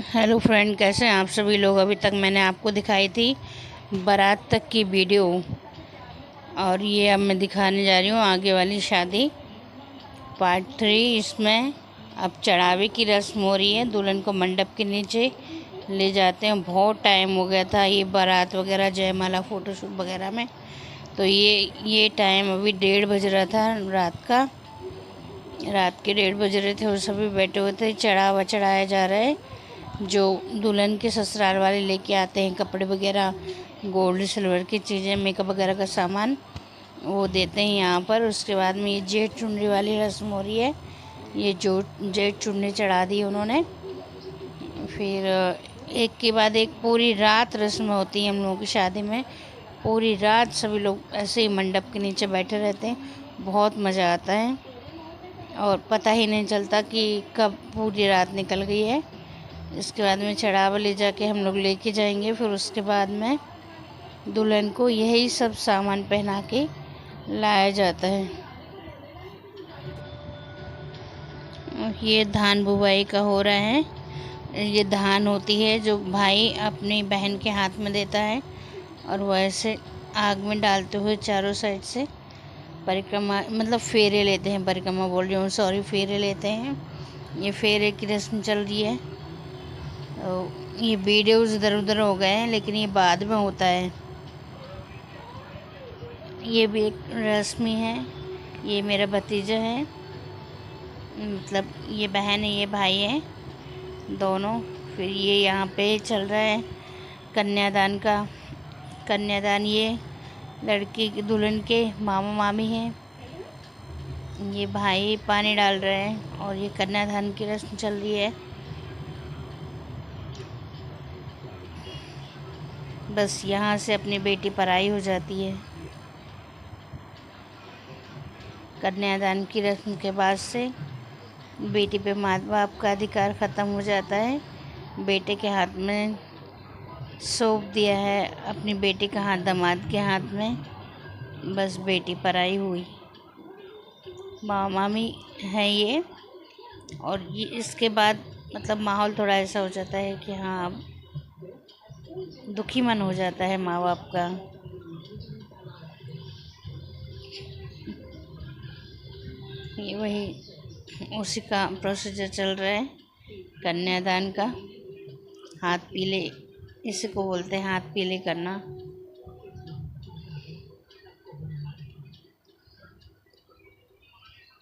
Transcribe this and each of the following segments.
Hello friend, कैसे हैं आप सभी लोग। अभी तक मैंने आपको दिखाई थी बारात तक की वीडियो, और ये अब मैं दिखाने जा रही हूँ आगे वाली शादी पार्ट 3। इसमें अब चढ़ावे की रस्म हो रही है। दुल्हन को मंडप के नीचे ले जाते हैं। बहुत टाइम हो गया था ये बारात वगैरह जयमाला फ़ोटोशूट वगैरह में, तो ये टाइम अभी 1:30 बज रहा था रात के 1:30 बज रहे थे और सभी बैठे हुए थे। चढ़ाया जा रहा है। जो दुल्हन के ससुराल वाले लेके आते हैं कपड़े वगैरह, गोल्ड सिल्वर की चीज़ें, मेकअप वगैरह का सामान, वो देते हैं यहाँ पर। उसके बाद में ये जेठ चुनरी वाली रस्म हो रही है। ये जो जेठ चुनरी चढ़ा दी उन्होंने। फिर एक के बाद एक पूरी रात रस्म होती है हम लोगों की शादी में। पूरी रात सभी लोग ऐसे ही मंडप के नीचे बैठे रहते हैं। बहुत मज़ा आता है और पता ही नहीं चलता कि कब पूरी रात निकल गई है। इसके बाद में चढ़ावा ले जाके हम लोग लेके जाएंगे। फिर उसके बाद में दुल्हन को यही सब सामान पहना के लाया जाता है। ये धान बुवाई का हो रहा है। ये धान होती है जो भाई अपनी बहन के हाथ में देता है, और वो ऐसे आग में डालते हुए चारों साइड से परिक्रमा, मतलब फेरे लेते हैं। परिक्रमा बोल रही हूँ, सॉरी, फेरे लेते हैं। ये फेरे की रस्म चल रही है। ये वीडियोस इधर उधर हो गए हैं, लेकिन ये बाद में होता है। ये भी एक रस्म ही है। ये मेरा भतीजा है, मतलब ये बहन है, ये भाई है दोनों। फिर ये यहाँ पे चल रहा है कन्यादान का। कन्यादान, ये लड़की के दुल्हन के मामा मामी हैं। ये भाई पानी डाल रहे हैं और ये कन्यादान की रस्म चल रही है। बस यहाँ से अपनी बेटी पराई हो जाती है। कन्यादान की रस्म के बाद से बेटी पे माँ बाप का अधिकार ख़त्म हो जाता है। बेटे के हाथ में सौंप दिया है, अपनी बेटी का हाथ दामाद के हाथ में। बस बेटी पराई हुई। माँ मामी है ये। और ये इसके बाद मतलब माहौल थोड़ा ऐसा हो जाता है कि हाँ, अब दुखी मन हो जाता है माँ बाप का। ये वही उसी का प्रोसीजर चल रहा है कन्यादान का। हाथ पीले, इसी को बोलते हैं हाथ पीले करना।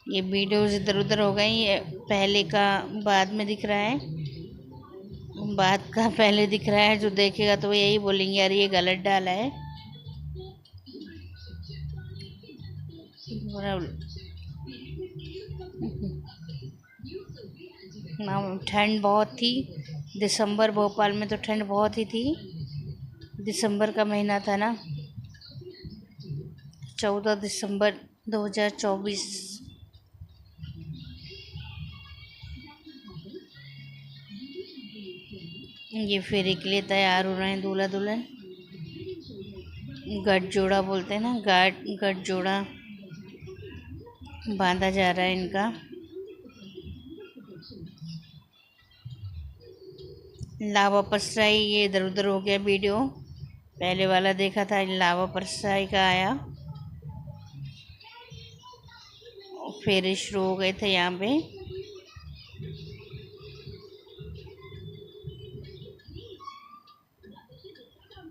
ये वीडियोस इधर उधर हो गई। ये पहले का बाद में दिख रहा है, बाद का पहले दिख रहा है। जो देखेगा तो वो यही बोलेंगे यार ये गलत डाला है। ठंड बहुत थी। दिसंबर, भोपाल में तो ठंड बहुत ही थी। दिसंबर का महीना था ना, 14 दिसंबर 2024। ये फेरे के लिए तैयार हो रहे हैं दूल्हा दुल्हन। गठ जोड़ा बोलते हैं ना, गठ जोड़ा बांधा जा रहा है इनका। लावा परसाई, ये इधर उधर हो गया वीडियो। पहले वाला देखा था, लावा परसाई का आया। फेरे शुरू हो गए थे यहाँ पे।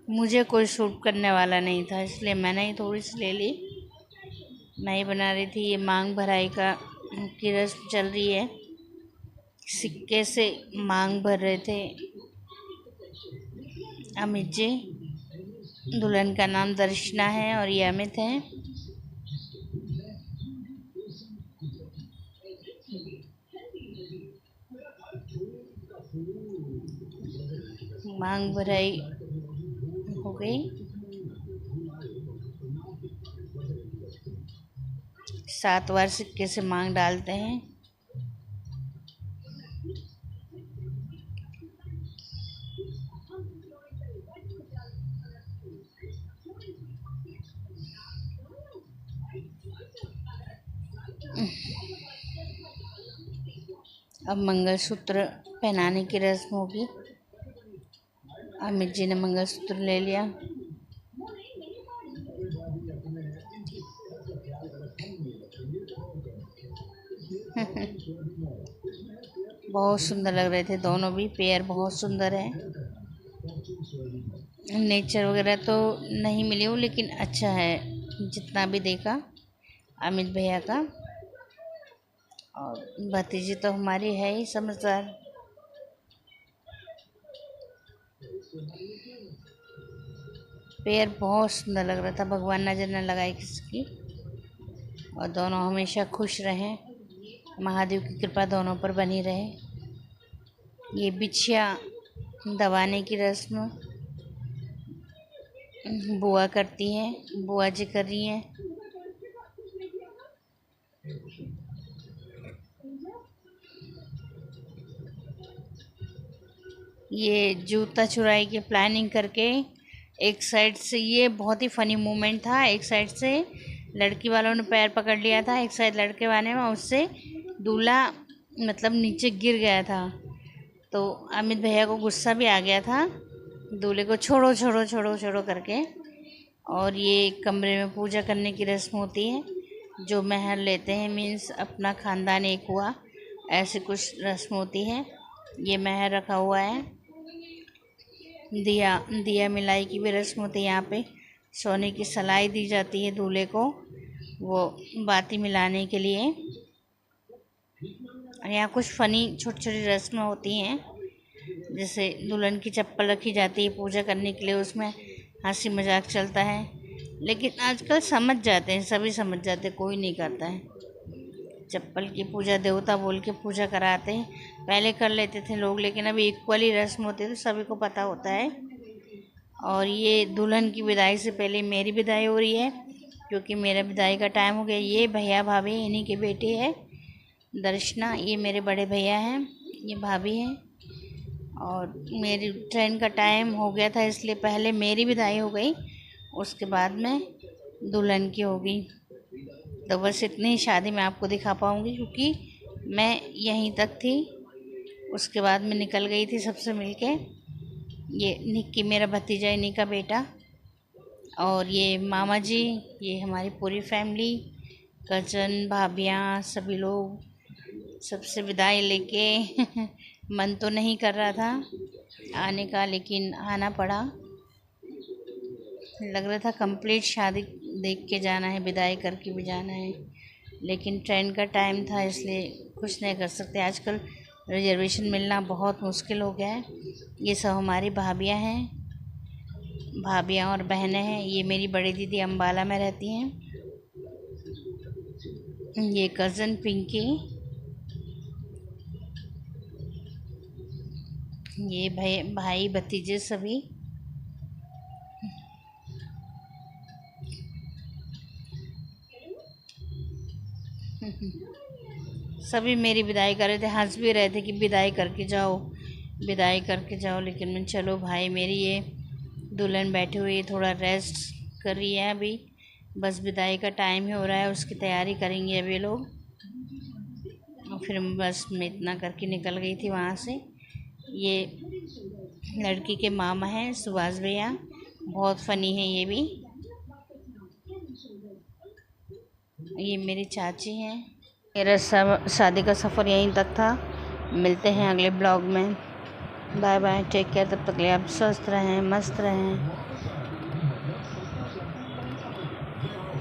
मुझे कोई शूट करने वाला नहीं था, इसलिए मैंने ही थोड़ी सी ले ली। मैं ही बना रही थी। ये मांग भराई का की रस्म चल रही है। सिक्के से मांग भर रहे थे अमित जी। दुल्हन का नाम दर्शना है और ये अमित है। मांग भराई हो गई। 7 बार सिक्के से मांग डालते हैं। अब मंगलसूत्र पहनाने की रस्म होगी। अमित जी ने मंगलसूत्र ले लिया। बहुत सुंदर लग रहे थे दोनों भी, पेयर बहुत सुंदर है। नेचर वगैरह तो नहीं मिली हूँ, लेकिन अच्छा है जितना भी देखा अमित भैया का। और भतीजी तो हमारी है ही समझदार। पेयर बहुत सुंदर लग रहा था, भगवान नजर न लगाए किसकी, और दोनों हमेशा खुश रहें, महादेव की कृपा दोनों पर बनी रहे। ये बिछिया दबाने की रस्म बुआ करती हैं, बुआ जी कर रही हैं। ये जूता चुराई की प्लानिंग करके एक साइड से, ये बहुत ही फनी मोमेंट था, एक साइड से लड़की वालों ने पैर पकड़ लिया था, एक साइड लड़के वाले में, उससे दूल्हा मतलब नीचे गिर गया था। तो अमित भैया को गुस्सा भी आ गया था, दूल्हे को छोड़ो छोड़ो छोड़ो छोड़ो करके। और ये कमरे में पूजा करने की रस्म होती है, जो महर लेते हैं, मीन्स अपना खानदान एक हुआ, ऐसी कुछ रस्म होती है। ये महर रखा हुआ है। दिया मिलाई की भी रस्म होती है। यहाँ पे सोने की सलाई दी जाती है दूल्हे को, वो बाती मिलाने के लिए। यहाँ कुछ फ़नी छोटी छोटी रस्में होती हैं, जैसे दुल्हन की चप्पल रखी जाती है पूजा करने के लिए, उसमें हंसी मजाक चलता है। लेकिन आजकल समझ जाते हैं, सभी समझ जाते हैं, कोई नहीं करता है। चप्पल की पूजा देवता बोल के पूजा कराते हैं, पहले कर लेते थे लोग, लेकिन अभी इक्वली रस्म होती है तो सभी को पता होता है। और ये दुल्हन की विदाई से पहले मेरी विदाई हो रही है, क्योंकि मेरा विदाई का टाइम हो गया। ये भैया भाभी इन्हीं के बेटे है दर्शना, ये मेरे बड़े भैया हैं, ये भाभी हैं। और मेरी ट्रेन का टाइम हो गया था, इसलिए पहले मेरी विदाई हो गई, उसके बाद में दुल्हन की होगी। तो बस इतनी ही शादी मैं आपको दिखा पाऊँगी, क्योंकि मैं यहीं तक थी, उसके बाद मैं निकल गई थी सबसे मिलके। ये निक्की मेरा भतीजा, इन्हीं का बेटा, और ये मामा जी, ये हमारी पूरी फैमिली, कजन भाभियाँ, सभी लोग, सबसे विदाई लेके मन तो नहीं कर रहा था आने का, लेकिन आना पड़ा। लग रहा था कंप्लीट शादी देख के जाना है, विदाई करके भी जाना है, लेकिन ट्रेन का टाइम था, इसलिए कुछ नहीं कर सकते। आजकल रिजर्वेशन मिलना बहुत मुश्किल हो गया है। ये सब हमारी भाभियाँ हैं, भाभियाँ और बहनें हैं। ये मेरी बड़ी दीदी अम्बाला में रहती हैं, ये कज़न पिंकी, ये भाई भतीजे सभी। सभी मेरी विदाई कर रहे थे, हंस भी रहे थे कि विदाई करके जाओ, विदाई करके जाओ, लेकिन मैं चलो भाई, मेरी ये दुल्हन बैठी हुई है, थोड़ा रेस्ट कर रही है अभी, बस विदाई का टाइम ही हो रहा है, उसकी तैयारी करेंगे अभी लोग। और फिर बस मैं इतना करके निकल गई थी वहाँ से। ये लड़की के मामा हैं सुभाष भैया, बहुत फ़नी है ये भी। ये मेरी चाची हैं। मेरा शादी का सफ़र यहीं तक था। मिलते हैं अगले ब्लॉग में। Bye bye, take care. तब तक के लिए आप स्वस्थ रहें, मस्त रहें।